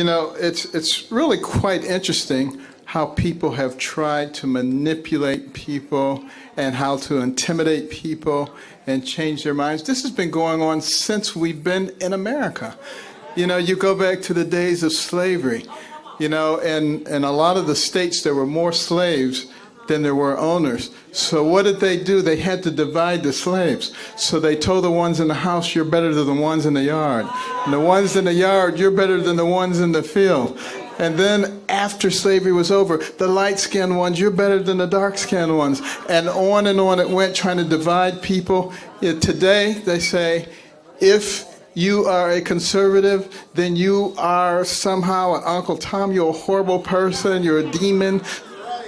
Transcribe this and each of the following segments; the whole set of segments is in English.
You know, it's really quite interesting how people have tried to manipulate people and how to intimidate people and change their minds. This has been going on since we've been in America. You know, you go back to the days of slavery, you know, and in a lot of the states there were more slaves than there were owners. So what did they do? They had to divide the slaves. So they told the ones in the house, you're better than the ones in the yard. And the ones in the yard, you're better than the ones in the field. And then after slavery was over, the light-skinned ones, you're better than the dark-skinned ones. And on it went, trying to divide people. Yet today, they say, if you are a conservative, then you are somehow an Uncle Tom, you're a horrible person, you're a demon.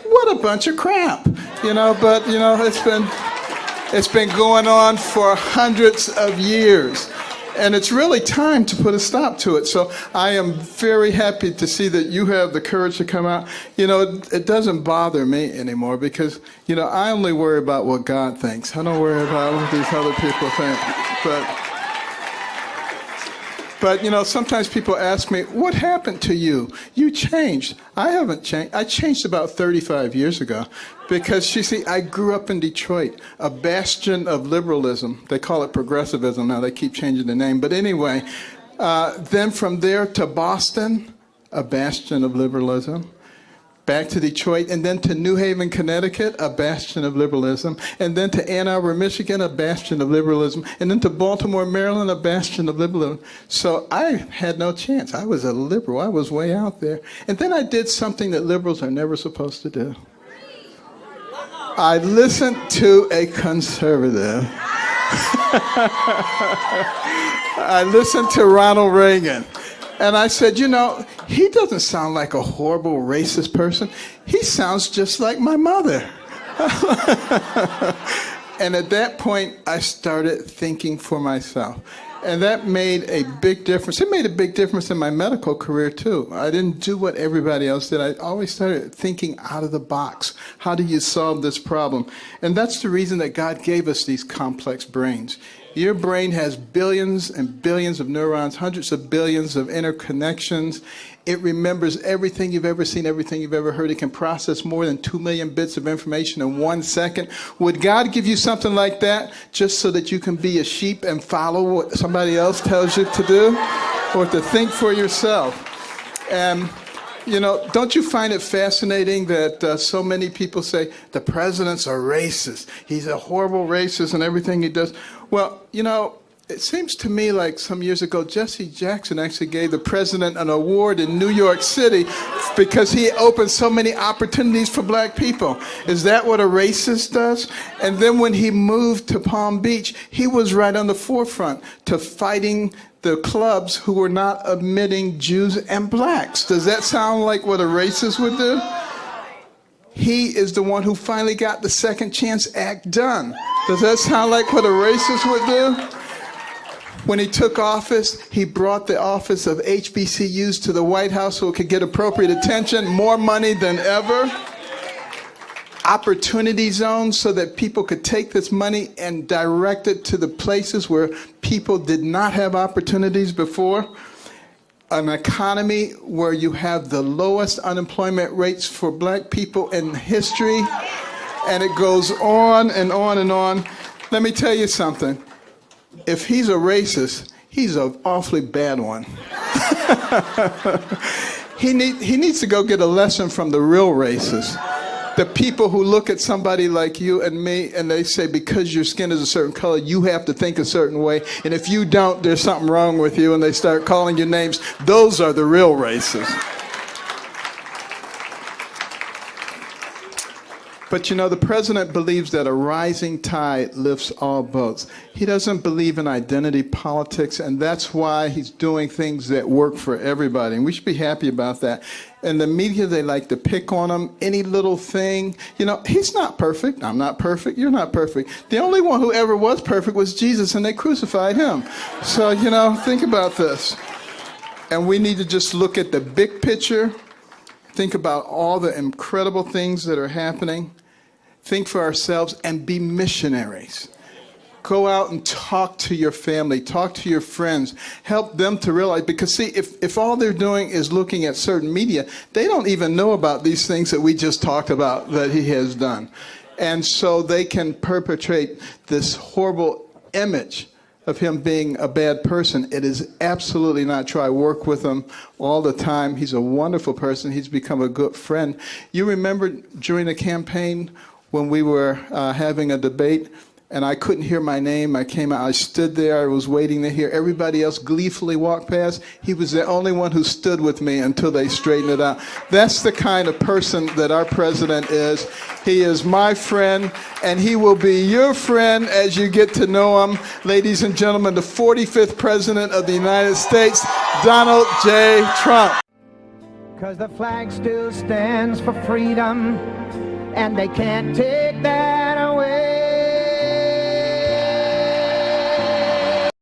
What a bunch of crap, you know, but, you know, it's been going on for hundreds of years. And it's really time to put a stop to it. So I am very happy to see that you have the courage to come out. You know, it doesn't bother me anymore because, you know, I only worry about what God thinks. I don't worry about what these other people think. But, you know, sometimes people ask me, what happened to you? You changed. I haven't changed. I changed about 35 years ago because, you see, I grew up in Detroit, a bastion of liberalism. They call it progressivism now. They keep changing the name. But anyway, then from there to Boston, a bastion of liberalism. Back to Detroit, and then to New Haven, Connecticut, a bastion of liberalism, and then to Ann Arbor, Michigan, a bastion of liberalism, and then to Baltimore, Maryland, a bastion of liberalism. So I had no chance. I was a liberal. I was way out there. And then I did something that liberals are never supposed to do. I listened to a conservative. I listened to Ronald Reagan. And I said, you know, he doesn't sound like a horrible racist person. He sounds just like my mother. And at that point, I started thinking for myself. And that made a big difference. It made a big difference in my medical career, too. I didn't do what everybody else did. I always started thinking out of the box. How do you solve this problem? And that's the reason that God gave us these complex brains. Your brain has billions and billions of neurons, hundreds of billions of interconnections. It remembers everything you've ever seen, everything you've ever heard. It can process more than 2 million bits of information in 1 second. Would God give you something like that just so that you can be a sheep and follow what somebody else tells you to do? Or to think for yourself? And you know, don't you find it fascinating that so many people say the president's a racist? He's a horrible racist and everything he does. Well, you know, it seems to me like some years ago, Jesse Jackson actually gave the president an award in New York City because he opened so many opportunities for black people. Is that what a racist does? And then when he moved to Palm Beach, he was right on the forefront to fighting the clubs who were not admitting Jews and blacks. Does that sound like what a racist would do? He is the one who finally got the Second Chance Act done. Does that sound like what a racist would do? When he took office, he brought the office of HBCUs to the White House so it could get appropriate attention, more money than ever. Opportunity zones so that people could take this money and direct it to the places where people did not have opportunities before. An economy where you have the lowest unemployment rates for black people in history. And it goes on and on and on. Let me tell you something. If he's a racist, he's an awfully bad one. He needs to go get a lesson from the real racists. The people who look at somebody like you and me and they say, because your skin is a certain color, you have to think a certain way. And if you don't, there's something wrong with you. And they start calling you names. Those are the real racists. But you know, the president believes that a rising tide lifts all boats. He doesn't believe in identity politics, and that's why he's doing things that work for everybody. And we should be happy about that. And the media, they like to pick on him, any little thing. You know, he's not perfect. I'm not perfect. You're not perfect. The only one who ever was perfect was Jesus, and they crucified him. So, you know, think about this. And we need to just look at the big picture, think about all the incredible things that are happening, think for ourselves, and be missionaries. Go out and talk to your family, talk to your friends, help them to realize, because see, if all they're doing is looking at certain media, they don't even know about these things that we just talked about that he has done. And so they can perpetrate this horrible image of him being a bad person. It is absolutely not true. I work with him all the time. He's a wonderful person. He's become a good friend. You remember during the campaign when we were having a debate, and I couldn't hear my name. I came out, I stood there, I was waiting to hear everybody else gleefully walk past. He was the only one who stood with me until they straightened it out. That's the kind of person that our president is. He is my friend, and he will be your friend as you get to know him. Ladies and gentlemen, the 45th President of the United States, Donald J. Trump. 'Cause the flag still stands for freedom, and they can't take that